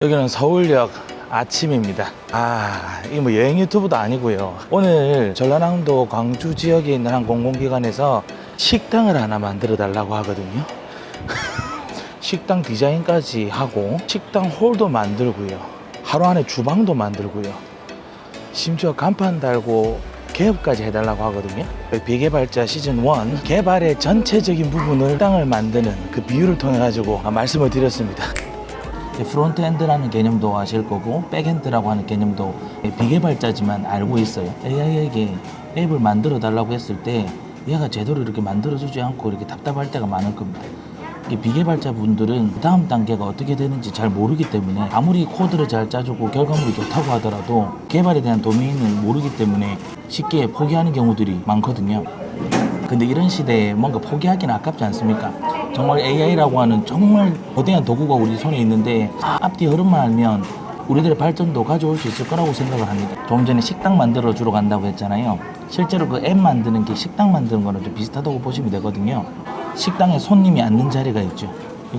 여기는 서울역 아침입니다. 이 뭐 여행 유튜브도 아니고요. 오늘 전라남도 광주 지역에 있는 한 공공기관에서 식당을 하나 만들어 달라고 하거든요. 식당 디자인까지 하고 식당 홀도 만들고요. 하루 안에 주방도 만들고요. 심지어 간판 달고 개업까지 해달라고 하거든요. 비개발자 시즌1 개발의 전체적인 부분을 식당을 만드는 그 비율을 통해 가지고 말씀을 드렸습니다. 프론트엔드라는 개념도 아실 거고 백엔드라고 하는 개념도 비개발자지만 알고 있어요. AI에게 앱을 만들어 달라고 했을 때 얘가 제대로 이렇게 만들어주지 않고 이렇게 답답할 때가 많을 겁니다. 비개발자 분들은 다음 단계가 어떻게 되는지 잘 모르기 때문에 아무리 코드를 잘 짜주고 결과물이 좋다고 하더라도 개발에 대한 도메인을 모르기 때문에 쉽게 포기하는 경우들이 많거든요. 근데 이런 시대에 뭔가 포기하기는 아깝지 않습니까? 정말 AI라고 하는 정말 거대한 도구가 우리 손에 있는데 앞뒤 흐름만 알면 우리들의 발전도 가져올 수 있을 거라고 생각을 합니다. 조금 전에 식당 만들어 주러 간다고 했잖아요. 실제로 그 앱 만드는 게 식당 만드는 거랑 좀 비슷하다고 보시면 되거든요. 식당에 손님이 앉는 자리가 있죠.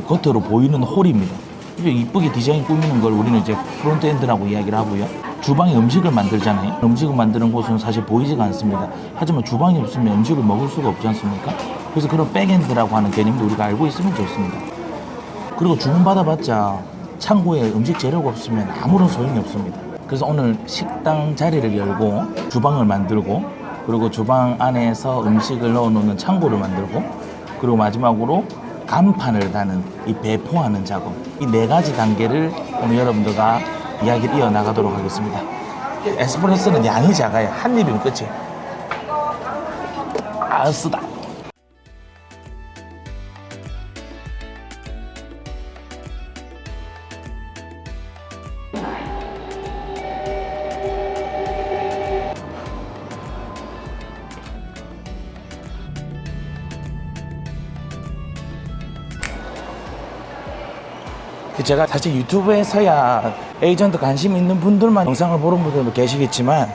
겉으로 보이는 홀입니다. 이쁘게 디자인 꾸미는 걸 우리는 이제 프론트엔드라고 이야기를 하고요. 주방에 음식을 만들잖아요. 음식을 만드는 곳은 사실 보이지가 않습니다. 하지만 주방이 없으면 음식을 먹을 수가 없지 않습니까? 그래서 그런 백엔드라고 하는 개념도 우리가 알고 있으면 좋습니다. 그리고 주문 받아봤자 창고에 음식 재료가 없으면 아무런 소용이 없습니다. 그래서 오늘 식당 자리를 열고 주방을 만들고 그리고 주방 안에서 음식을 넣어놓는 창고를 만들고 그리고 마지막으로 간판을 다는 이 배포하는 작업, 이 네 가지 단계를 오늘 여러분들과 이야기를 이어나가도록 하겠습니다. 에스프레소는 양이 작아요. 한 입이면 끝이에요. 쓰다. 제가 사실 유튜브에서야 에이전트 관심 있는 분들만 영상을 보는 분들도 계시겠지만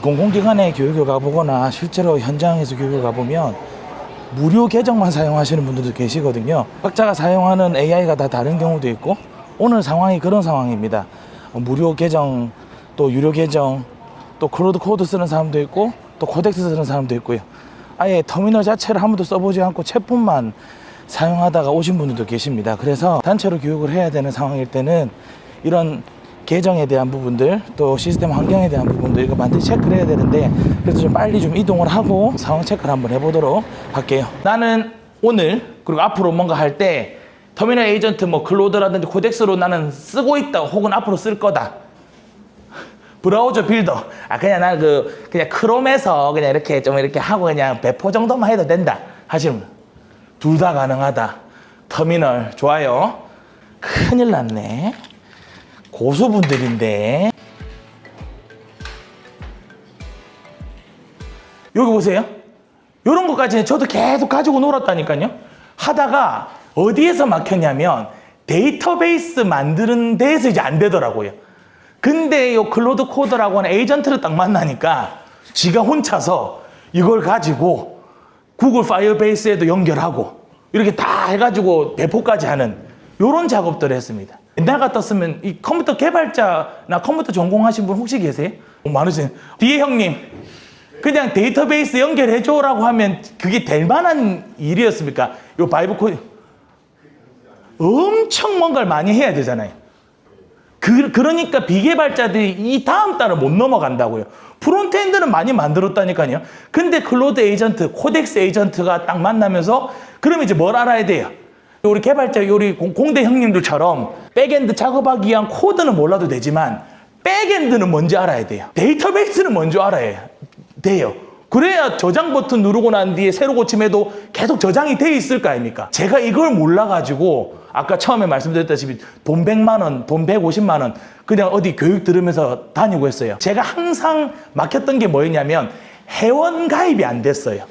공공기관에 교육을 가보거나 실제로 현장에서 교육을 가보면 무료 계정만 사용하시는 분들도 계시거든요. 각자가 사용하는 AI가 다 다른 경우도 있고 오늘 상황이 그런 상황입니다. 무료 계정, 또 유료 계정, 또 클로드 코드 쓰는 사람도 있고 또 코덱스 쓰는 사람도 있고요. 아예 터미널 자체를 한 번도 써보지 않고 챗폰만 사용하다가 오신 분들도 계십니다. 그래서 단체로 교육을 해야 되는 상황일 때는 이런 계정에 대한 부분들 또 시스템 환경에 대한 부분들 이거 반드시 체크를 해야 되는데 그래서 좀 빨리 좀 이동을 하고 상황 체크를 한번 해보도록 할게요. 나는 오늘 그리고 앞으로 뭔가 할 때 터미널 에이전트 뭐 클로드라든지 코덱스로 나는 쓰고 있다 혹은 앞으로 쓸 거다. 브라우저 빌더 그냥 나는 그냥 크롬에서 그냥 이렇게 좀 이렇게 하고 그냥 배포 정도만 해도 된다 하시는 분. 둘 다 가능하다. 터미널 좋아요. 큰일 났네. 고수분들인데. 여기 보세요. 이런 것까지는 저도 계속 가지고 놀았다니까요. 하다가 어디에서 막혔냐면 데이터베이스 만드는 데에서 이제 안 되더라고요. 근데 이 클로드 코드라고 하는 에이전트를 딱 만나니까 지가 혼자서 이걸 가지고 구글 파이어베이스에도 연결하고 이렇게 다 해가지고 배포까지 하는 이런 작업들을 했습니다. 옛날 같았으면 이 컴퓨터 개발자나 컴퓨터 전공하신 분 혹시 계세요? 많으신 뒤에 형님 그냥 데이터베이스 연결해줘라고 하면 그게 될 만한 일이었습니까? 이 바이브 코드 엄청 뭔가를 많이 해야 되잖아요. 그러니까 비개발자들이 이 다음 달을 못 넘어간다고요. 프론트엔드는 많이 만들었다니까요. 근데 클로드 에이전트, 코덱스 에이전트가 딱 만나면서 그러면 이제 뭘 알아야 돼요? 우리 개발자, 우리 공대 형님들처럼 백엔드 작업하기 위한 코드는 몰라도 되지만 백엔드는 뭔지 알아야 돼요. 데이터베이스는 뭔지 알아야 돼요. 그래야 저장 버튼 누르고 난 뒤에 새로 고침해도 계속 저장이 돼 있을 거 아닙니까? 제가 이걸 몰라가지고 아까 처음에 말씀드렸다시피 돈 100만 원, 돈 150만 원 그냥 어디 교육 들으면서 다니고 했어요. 제가 항상 막혔던 게 뭐였냐면 회원 가입이 안 됐어요.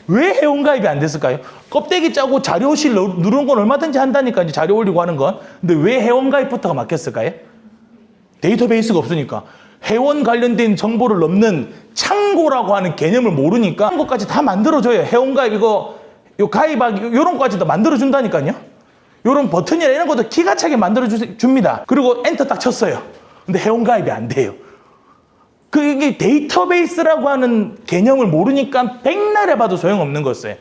왜 회원 가입이 안 됐을까요? 껍데기 짜고 자료실 누르는 건 얼마든지 한다니까 이제 자료 올리고 하는 건. 근데 왜 회원 가입부터가 막혔을까요? 데이터베이스가 없으니까. 회원 관련된 정보를 넣는 창고라고 하는 개념을 모르니까 창고까지 다 만들어줘요. 회원 가입 이거 가입하기 이런 거까지 다 만들어준다니까요. 요런 버튼이나 이런 것도 기가 차게 만들어 줍니다. 그리고 엔터 딱 쳤어요. 근데 회원가입이 안 돼요. 이게 데이터베이스라고 하는 개념을 모르니까 백날 해봐도 소용없는 거였어요.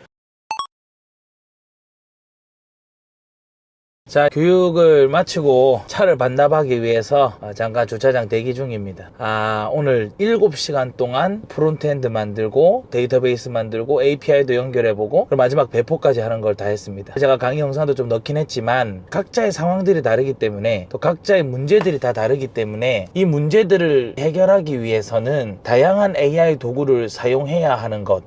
자, 교육을 마치고 차를 반납하기 위해서 잠깐 주차장 대기 중입니다. 오늘 7시간 동안 프론트엔드 만들고 데이터베이스 만들고 API도 연결해보고 그리고 마지막 배포까지 하는 걸 다 했습니다. 제가 강의 영상도 좀 넣긴 했지만 각자의 상황들이 다르기 때문에 또 각자의 문제들이 다 다르기 때문에 이 문제들을 해결하기 위해서는 다양한 AI 도구를 사용해야 하는 것,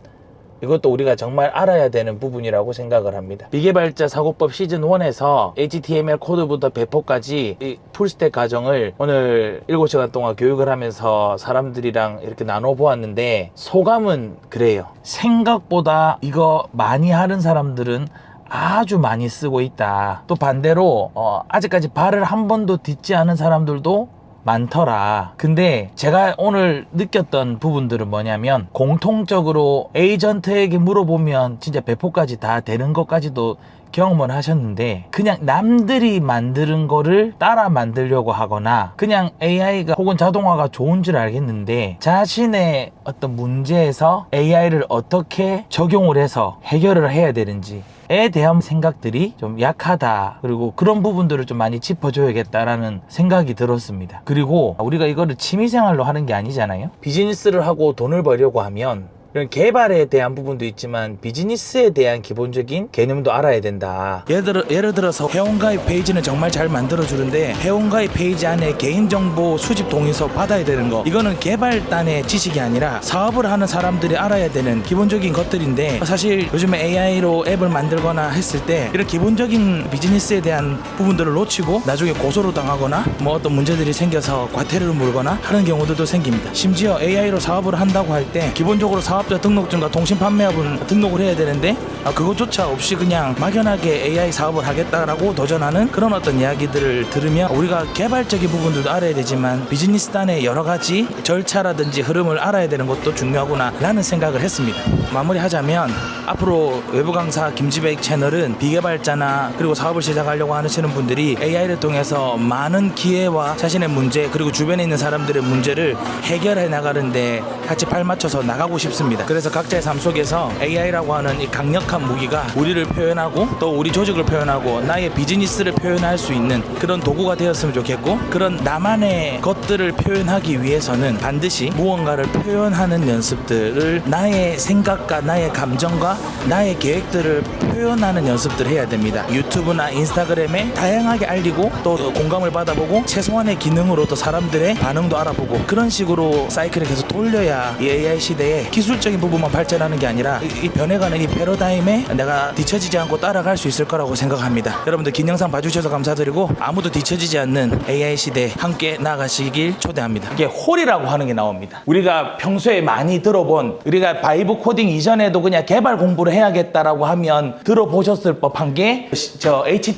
이것도 우리가 정말 알아야 되는 부분이라고 생각을 합니다. 비개발자 사고법 시즌1에서 HTML 코드부터 배포까지 이 풀스택 과정을 오늘 7시간 동안 교육을 하면서 사람들이랑 이렇게 나눠보았는데 소감은 그래요. 생각보다 이거 많이 하는 사람들은 아주 많이 쓰고 있다. 또 반대로 아직까지 발을 한 번도 딛지 않은 사람들도 많더라. 근데 제가 오늘 느꼈던 부분들은 뭐냐면 공통적으로 에이전트에게 물어보면 진짜 배포까지 다 되는 것까지도 경험을 하셨는데 그냥 남들이 만드는 거를 따라 만들려고 하거나 그냥 AI가 혹은 자동화가 좋은 줄 알겠는데 자신의 어떤 문제에서 AI를 어떻게 적용을 해서 해결을 해야 되는지 에 대한 생각들이 좀 약하다. 그리고 그런 부분들을 좀 많이 짚어줘야겠다라는 생각이 들었습니다. 그리고 우리가 이거를 취미생활로 하는 게 아니잖아요. 비즈니스를 하고 돈을 벌려고 하면 이런 개발에 대한 부분도 있지만 비즈니스에 대한 기본적인 개념도 알아야 된다. 예를 들어서 회원가입 페이지는 정말 잘 만들어주는데 회원가입 페이지 안에 개인정보 수집 동의서 받아야 되는 거, 이거는 개발단의 지식이 아니라 사업을 하는 사람들이 알아야 되는 기본적인 것들인데 사실 요즘에 AI로 앱을 만들거나 했을 때 이런 기본적인 비즈니스에 대한 부분들을 놓치고 나중에 고소를 당하거나 뭐 어떤 문제들이 생겨서 과태료를 물거나 하는 경우들도 생깁니다. 심지어 AI로 사업을 한다고 할 때 기본적으로 사업자 등록증과 통신 판매업은 등록을 해야 되는데 그것조차 없이 그냥 막연하게 AI 사업을 하겠다라고 도전하는 그런 어떤 이야기들을 들으면 우리가 개발적인 부분들도 알아야 되지만 비즈니스단의 여러 가지 절차라든지 흐름을 알아야 되는 것도 중요하구나 라는 생각을 했습니다. 마무리하자면 앞으로 외부 강사 김지백 채널은 비개발자나 그리고 사업을 시작하려고 하시는 분들이 AI를 통해서 많은 기회와 자신의 문제 그리고 주변에 있는 사람들의 문제를 해결해 나가는데 같이 팔 맞춰서 나가고 싶습니다. 그래서 각자의 삶 속에서 AI라고 하는 이 강력한 무기가 우리를 표현하고 또 우리 조직을 표현하고 나의 비즈니스를 표현할 수 있는 그런 도구가 되었으면 좋겠고, 그런 나만의 것들을 표현하기 위해서는 반드시 무언가를 표현하는 연습들을 나의 생각과 나의 감정과 나의 계획들을 표현하는 연습들을 해야 됩니다. 유튜브나 인스타그램에 다양하게 알리고 또 공감을 받아보고 최소한의 기능으로 또 사람들의 반응도 알아보고 그런 식으로 사이클을 계속 돌려야 이 AI 시대에 기술적인 부분만 발전하는 게 아니라 이 변해가는 이 패러다임에 내가 뒤처지지 않고 따라갈 수 있을 거라고 생각합니다. 여러분들 긴 영상 봐주셔서 감사드리고 아무도 뒤처지지 않는 AI 시대 함께 나아가시길 초대합니다. 이게 홀이라고 하는 게 나옵니다. 우리가 평소에 많이 들어본, 우리가 바이브 코딩 이전에도 그냥 개발 공부를 해야겠다라고 하면 들어보셨을 법한 게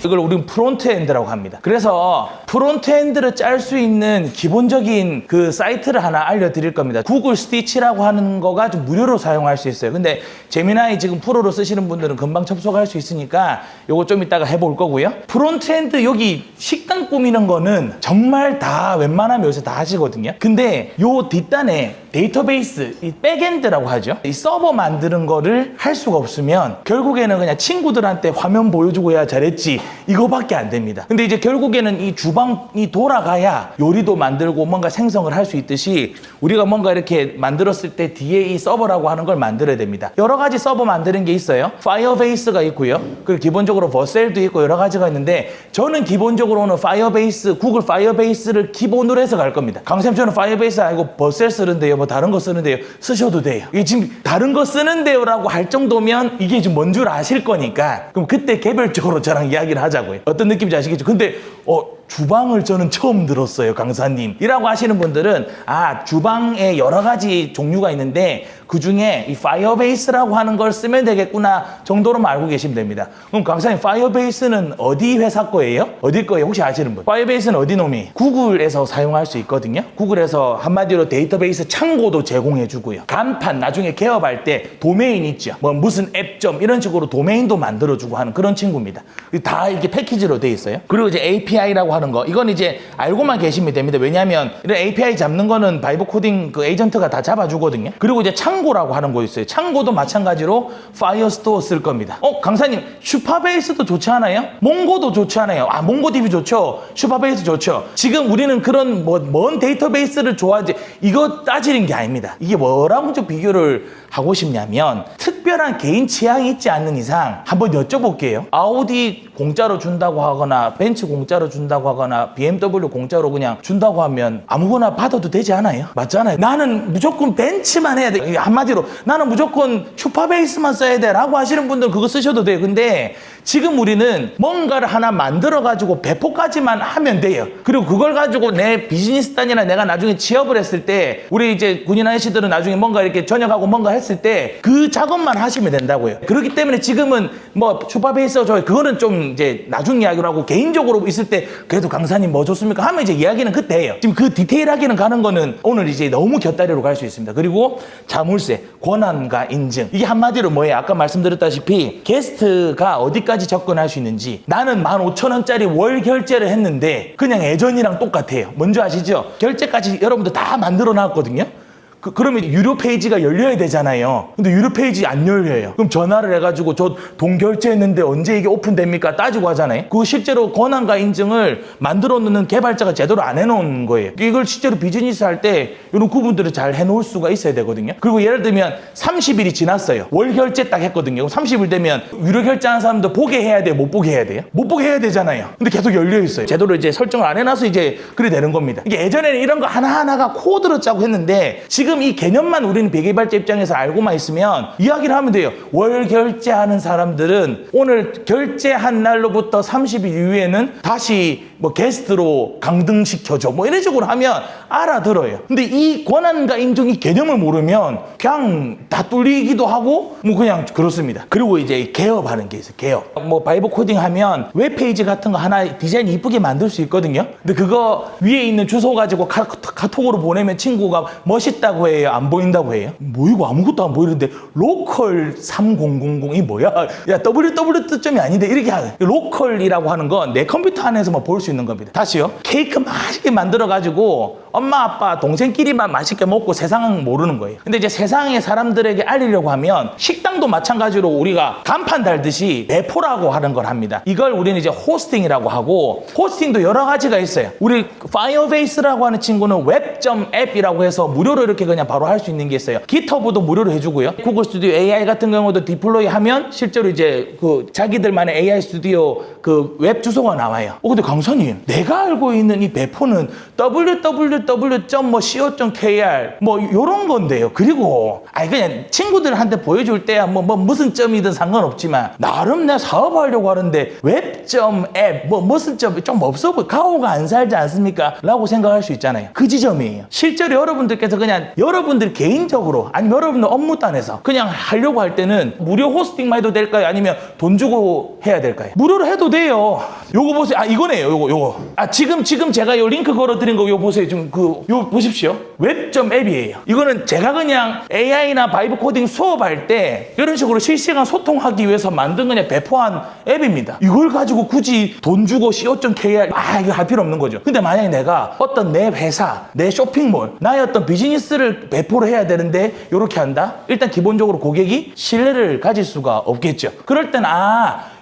이걸 우리는 프론트엔드라고 합니다. 그래서 프론트엔드를 짤 수 있는 기본적인 그 사이트를 하나 알려드릴 겁니다. 구글 스티치라고 하는 거가 좀 무료로 사용할 수 있어요. 근데 제미나이 지금 프로로 쓰시는 분들은 금방 접속할 수 있으니까 요거 좀 이따가 해볼 거고요. 프론트엔드 여기 식당 꾸미는 거는 정말 다 웬만하면 요새 다 하시거든요. 근데 요 뒷단에 데이터베이스, 이 백엔드라고 하죠. 이 서버 만드는 거를 할 수가 없으면 결국에는 그냥 친구들한테 화면 보여주고 야 잘했지 이거밖에 안 됩니다. 근데 이제 결국에는 이 주방이 돌아가야 요리도 만들고 뭔가 생성을 할 수 있듯이 우리가 뭔가 이렇게 만들었을 때 뒤에 이 서버라고 하는 걸 만들어야 됩니다. 여러 가지 서버 만드는 게 있어요. 파이어베이스가 있고요. 그리고 기본적으로 버셀도 있고 여러 가지가 있는데 저는 기본적으로는 파이어베이스, 구글 파이어베이스를 기본으로 해서 갈 겁니다. 강쌤 저는 파이어베이스 아니고 버셀 쓰는데요. 뭐 다른 거 쓰는데요. 쓰셔도 돼요. 이게 지금 다른 거 쓰는데요 라고 할 정도면 이게 좀 뭔 줄 아실 거니까 그럼 그때 개별적으로 저랑 이야기를 하자고요. 어떤 느낌인지 아시겠죠? 근데 주방을 저는 처음 들었어요, 강사님. 이라고 하시는 분들은 주방에 여러 가지 종류가 있는데 그 중에 이 파이어베이스라고 하는 걸 쓰면 되겠구나 정도로만 알고 계시면 됩니다. 그럼 강사님, 파이어베이스는 어디 회사 거예요? 어디 거예요? 혹시 아시는 분? 파이어베이스는 어디 놈이? 구글에서 사용할 수 있거든요. 구글에서 한마디로 데이터베이스 창고도 제공해 주고요. 간판 나중에 개업할 때 도메인 있죠. 뭐 무슨 앱점 이런 식으로 도메인도 만들어 주고 하는 그런 친구입니다. 다 이렇게 패키지로 돼 있어요. 그리고 이제 API라고 하는 거, 이건 이제 알고만 계시면 됩니다. 왜냐하면 이런 API 잡는 거는 바이브 코딩 그 에이전트가 다 잡아주거든요. 그리고 이제 창고라고 하는 거 있어요. 창고도 마찬가지로 파이어스토어 쓸 겁니다. 강사님, 슈퍼베이스도 좋지 않아요? 몽고도 좋지 않아요? 몽고DB 좋죠. 슈퍼베이스 좋죠. 지금 우리는 그런 먼 데이터베이스를 좋아하지 이거 따지는 게 아닙니다. 이게 뭐라고 좀 비교를 하고 싶냐면, 특별한 개인 취향이 있지 않는 이상 한번 여쭤볼게요. 아우디 공짜로 준다고 하거나 벤츠 공짜로 준다고 하거나 BMW 공짜로 그냥 준다고 하면 아무거나 받아도 되지 않아요? 맞잖아요. 나는 무조건 벤츠만 해야 돼. 한마디로 나는 무조건 슈퍼베이스만 써야 돼 라고 하시는 분들은 그거 쓰셔도 돼요. 근데 지금 우리는 뭔가를 하나 만들어 가지고 배포까지만 하면 돼요. 그리고 그걸 가지고 내 비즈니스단이나 내가 나중에 취업을 했을 때, 우리 이제 군인 아저씨들은 나중에 뭔가 이렇게 전역하고 뭔가 했을 때 그 작업만 하시면 된다고요. 그렇기 때문에 지금은 뭐 슈퍼베이스 그거는 좀 이제 나중 이야기로 하고, 개인적으로 있을 때 그래도 강사님 뭐 좋습니까 하면 이제 이야기는 그때예요. 지금 그 디테일하게는 가는 거는 오늘 이제 너무 곁다리로 갈 수 있습니다. 그리고 자물쇠, 권한과 인증, 이게 한마디로 뭐예요? 아까 말씀드렸다시피 게스트가 어디까지 접근할 수 있는지. 나는 15,000원짜리 월 결제를 했는데 그냥 예전이랑 똑같아요. 뭔지 아시죠? 결제까지 여러분들 다 만들어 놨거든요. 그러면 유료 페이지가 열려야 되잖아요. 근데 유료 페이지 안 열려요. 그럼 전화를 해가지고 저 돈 결제했는데 언제 이게 오픈됩니까? 따지고 하잖아요. 그거 실제로 권한과 인증을 만들어 놓는 개발자가 제대로 안 해놓은 거예요. 이걸 실제로 비즈니스 할 때 이런 구분들을 잘 해놓을 수가 있어야 되거든요. 그리고 예를 들면 30일이 지났어요. 월 결제 딱 했거든요. 30일 되면 유료 결제하는 사람도 보게 해야 돼요? 못 보게 해야 돼요? 못 보게 해야 되잖아요. 근데 계속 열려 있어요. 제대로 이제 설정을 안 해놔서 이제 그래 되는 겁니다. 이게 예전에는 이런 거 하나하나가 코드로 짜고 했는데, 지금 이 개념만 우리는 비개발자 입장에서 알고만 있으면 이야기를 하면 돼요. 월 결제하는 사람들은 오늘 결제한 날로부터 30일 이후에는 다시 뭐 게스트로 강등시켜줘 뭐 이런 식으로 하면 알아들어요. 근데 이 권한과 인증 이 개념을 모르면 그냥 다 뚫리기도 하고 뭐 그냥 그렇습니다. 그리고 이제 개업하는 게 있어요. 개업. 뭐 바이브 코딩 하면 웹페이지 같은 거 하나 디자인 이쁘게 만들 수 있거든요. 근데 그거 위에 있는 주소 가지고 카톡으로 보내면 친구가 멋있다고 해요? 안 보인다고 해요? 뭐 이거 아무것도 안 보이는데 로컬 3000이 뭐야? 야, www 뜻점이 아닌데 이렇게 하는. 로컬이라고 하는 건 내 컴퓨터 안에서만 볼 수 있는 겁니다. 다시요. 케이크 맛있게 만들어 가지고 엄마 아빠 동생끼리만 맛있게 먹고 세상은 모르는 거예요. 근데 이제 세상의 사람들에게 알리려고 하면 식당도 마찬가지로 우리가 간판 달듯이 배포라고 하는 걸 합니다. 이걸 우리는 이제 호스팅이라고 하고, 호스팅도 여러 가지가 있어요. 우리 파이어베이스라고 하는 친구는 웹.앱이라고 해서 무료로 이렇게 그냥 바로 할 수 있는 게 있어요. GitHub도 무료로 해주고요. 구글 스튜디오 AI 같은 경우도 디플로이 하면 실제로 이제 그 자기들만의 AI 스튜디오 그 웹 주소가 나와요. 근데 강사님, 내가 알고 있는 이 배포는 www.co.kr 뭐 요런 건데요. 그리고 그냥 친구들한테 보여줄 때야 뭐 무슨 점이든 상관없지만, 나름 내가 사업하려고 하는데 웹.앱 뭐 무슨 점이 좀 없어 보여, 가오가 안 살지 않습니까? 라고 생각할 수 있잖아요. 그 지점이에요. 실제로 여러분들께서 그냥 여러분들 개인적으로 아니면 여러분들 업무단에서 그냥 하려고 할 때는 무료 호스팅만 해도 될까요? 아니면 돈 주고 해야 될까요? 무료로 해도 돼요. 요거 보세요. 이거네요. 요거. 지금 제가 요 링크 걸어드린 거 요 보세요. 지금 요 보십시오. 웹.앱이에요. 이거는 제가 그냥 AI나 바이브 코딩 수업할 때 이런 식으로 실시간 소통하기 위해서 만든 그냥 배포한 앱입니다. 이걸 가지고 굳이 돈 주고 co.kr 이거 할 필요 없는 거죠. 근데 만약에 내가 어떤 내 회사, 내 쇼핑몰, 나의 어떤 비즈니스를 배포를 해야 되는데 이렇게 한다? 일단 기본적으로 고객이 신뢰를 가질 수가 없겠죠. 그럴 땐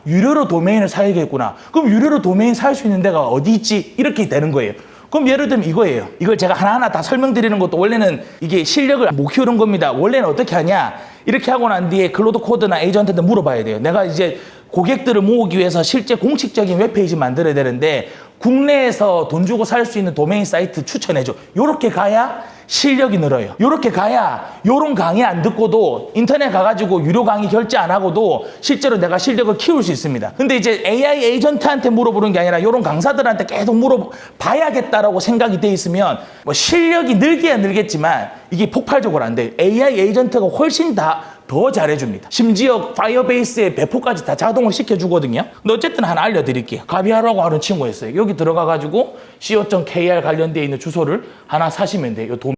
유료로 도메인을 사야겠구나. 그럼 유료로 도메인 살 수 있는 데가 어디 있지? 이렇게 되는 거예요. 그럼 예를 들면 이거예요. 이걸 제가 하나하나 다 설명드리는 것도 원래는 이게 실력을 못 키우는 겁니다. 원래는 어떻게 하냐? 이렇게 하고 난 뒤에 클로드 코드나 에이전트한테 물어봐야 돼요. 내가 이제 고객들을 모으기 위해서 실제 공식적인 웹페이지 만들어야 되는데 국내에서 돈 주고 살 수 있는 도메인 사이트 추천해줘. 요렇게 가야 실력이 늘어요. 이렇게 가야 요런 강의 안 듣고도 인터넷 가가지고 유료 강의 결제 안 하고도 실제로 내가 실력을 키울 수 있습니다. 근데 이제 AI 에이전트한테 물어보는 게 아니라 요런 강사들한테 계속 물어봐야겠다라고 생각이 돼 있으면 뭐 실력이 늘기야 늘겠지만 이게 폭발적으로 안 돼요. AI 에이전트가 훨씬 더 잘해줍니다. 심지어 파이어베이스의 배포까지 다 자동으로 시켜주거든요. 근데 어쨌든 하나 알려드릴게요. 가비아라고 하는 친구였어요. 여기 들어가가지고 co.kr 관련되어 있는 주소를 하나 사시면 돼요.